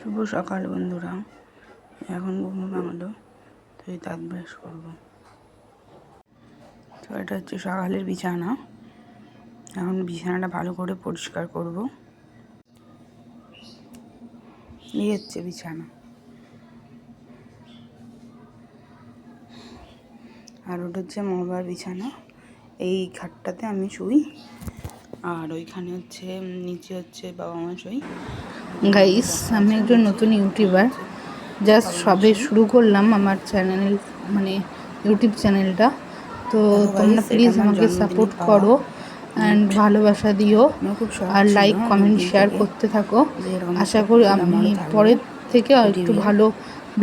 শুভ সকাল বন্ধুরা। এখন ঘুম ভাঙলো, তো এই দাঁত ব্রাশ করবো। তো এটা হচ্ছে সকালের বিছানা। এখন বিছানাটা ভালো করে পরিষ্কার করব। এই হচ্ছে বিছানা, আর ওটা হচ্ছে মহাবার বিছানা। এই খাটটাতে আমি শুই, আর ওইখানে হচ্ছে নিচে হচ্ছে বাবা মা শুই। গাইস, আমি একজন নতুন ইউটিউবার, জাস্ট সবে শুরু করলাম আমার চ্যানেল, মানে ইউটিউব চ্যানেলটা। তো তোমরা প্লিজ আমাকে সাপোর্ট করো অ্যান্ড ভালোবাসা দিও, আর লাইক কমেন্ট শেয়ার করতে থাকো। আশা করি আমি পরের থেকে একটু ভালো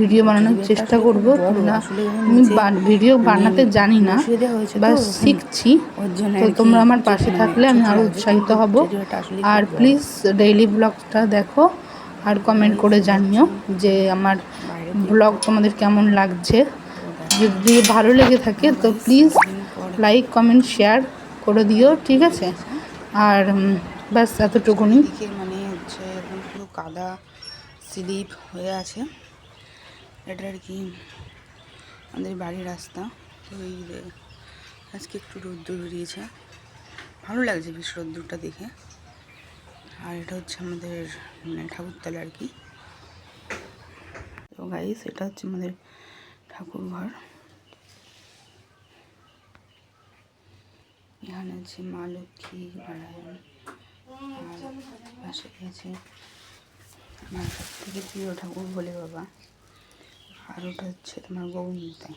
ভিডিও বানানোর চেষ্টা করব। তোমরা, আমি ভিডিও বানাতে জানি না, বাস শিখছি। তো তোমরা আমার পাশে থাকলে আমি আরও উৎসাহিত হব। আর প্লিজ ডেইলি ব্লগটা দেখো আর কমেন্ট করে জানিও যে আমার ব্লগ তোমাদের কেমন লাগছে। যদি ভালো লেগে থাকে তো প্লিজ লাইক কমেন্ট শেয়ার করে দিও, ঠিক আছে? আর ব্যাস এতটুকুনি। মানে হচ্ছে এখন পুরো কাদা স্লিপ হয়ে আছে। এটা আর কি আমাদের বাড়ির রাস্তা। তো এই আজকে একটু রোদ্দুর বেরিয়েছে, ভালো লাগছে বেশ রোদ্দুরটা দেখে। আর এটা হচ্ছে আমাদের ঠাকুরতলা আর কি। তো গাইস, এটা হচ্ছে আমাদের ঠাকুর ঘর। এখানে আছে মা লক্ষ্মী, নারায়ণ, আর পাশে আছে আমার সব থেকে প্রিয় ঠাকুর ভোলে বাবা। আর ওটা হচ্ছে তোমার গৌরীতাই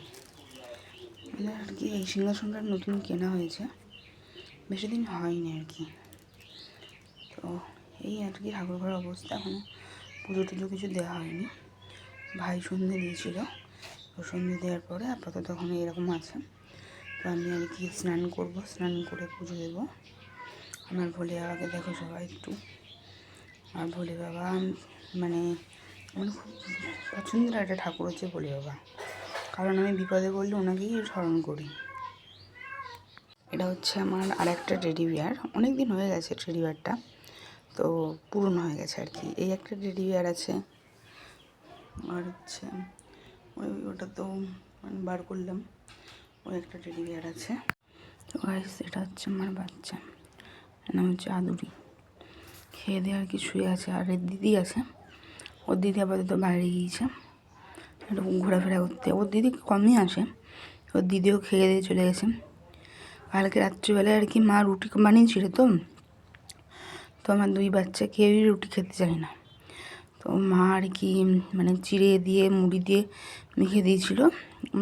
আর কি। এই সিংহাসনটা নতুন কেনা হয়েছে, বেশি দিন হয়নি আর কি। তো এই আর কি ঠাকুর ঘরের অবস্থা। এখনও পুজো টুজো কিছু দেওয়া হয়নি। ভাই সন্ধে দিয়েছিল, তো সন্ধে দেওয়ার পরে আপাতত এখন এরকম আছে। তো আমি আর কি স্নান করব, স্নান করে পুজো দেবো। আমার ভোলে বাবাকে দেখো সবাই একটু। আর ভোলে বাবা মানে আমার খুব পছন্দের একটা ঠাকুর হচ্ছে ভোলে বাবা, কারণ আমি বিপদে পড়লে ওনাকেই স্মরণ করি। এটা হচ্ছে আমার আর একটা টেডি বিয়ার, অনেক দিন হয়ে গেছে টেডি বিয়ারটা, তো পূরণ হয়ে গেছে আর কি। এই একটা টেডি বিয়ার আছে, আর হচ্ছে ওটা তো বার করলাম, ওই একটা টেডি বিয়ার আছে। তো গাইস, এটা হচ্ছে আমার বাচ্চা, নাম হচ্ছে আদুরি। খেয়ে দিয়ে আর কি শুয়ে আছে। আর এর দিদি আছে, ওর দিদি আপাতত বাইরে গিয়েছে একটু ঘোরাফেরা করতে। ওর দিদি কমই আসে, ওর দিদিও খেয়ে দিয়ে চলে গেছে। কালকে রাত্রিবেলায় আর কি মা রুটি বানিয়েছিল, তো আমার দুই বাচ্চা কেউই রুটি খেতে চায় না। তো মা আর কি মানে চিড়ে দিয়ে মুড়ি দিয়ে মেখে দিয়েছিল,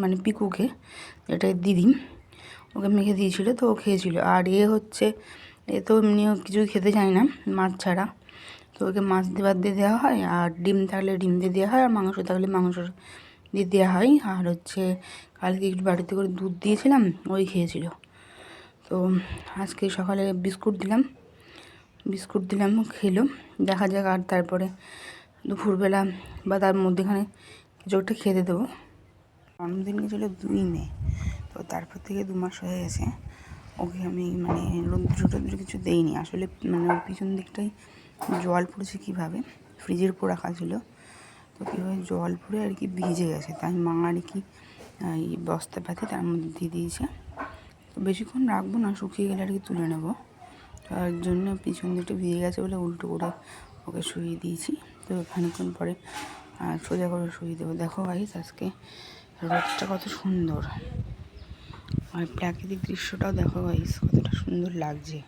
মানে পিকুকে, এটা দিদি, ওকে মেখে দিয়েছিল, তো ও খেয়েছিল। আর হচ্ছে এ তো এমনিও কিছুই খেতে চায় না মাছ ছাড়া, তো ওকে মাছ দিয়ে দেওয়া হয়, আর ডিম থাকলে ডিম দিয়ে দেওয়া হয়, আর মাংস থাকলে মাংস দিয়ে দেওয়া হয়। আর হচ্ছে কালকে একটু বাড়িতে করে দুধ দিয়েছিলাম, ওই খেয়েছিল। তো আজকে সকালে বিস্কুট দিলাম খেলো, দেখা যাক। আর তারপরে দুপুরবেলা বা তার মধ্যেখানে কিছু একটা খেতে দেবো। জন্মদিন গেছিল 2 মে, তো তারপর থেকে 2 মাস হয়ে গেছে। ওকে আমি মানে রোদ্র কিছু দেইনি আসলে। মানে ওর পিছন দিকটাই জল পড়েছে কীভাবে, ফ্রিজের উপর রাখা ছিল, তো কীভাবে জল পড়ে আর কি ভিজে গেছে। তাই মা আর কি এই বস্তা পাতি তার মধ্যে দিয়ে দিয়েছে। তো বেশিক্ষণ রাখবো না, শুকিয়ে গেলে আর কি তুলে নেবো। তার জন্য পিছন দিকটা ভিজে গেছে বলে উল্টো করে ওকে শুইয়ে দিয়েছি। তো খানিকক্ষণ পরে সোজা করে শুইয়ে দেবো। দেখো গাইস, আজকে রোদটা কত সুন্দর, আর প্রাকৃতিক দৃশ্যটাও দেখো গাইস কতটা সুন্দর লাগছে।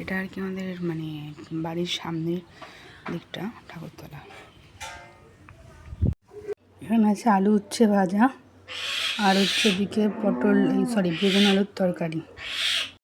এটা আর কি আমাদের মানে বাড়ির সামনের দিকটা ঠাকুরতলা। এখানে আছে আলু উচ্ছে ভাজা, আর হচ্ছে দিকে বেগুন আলুর তরকারি।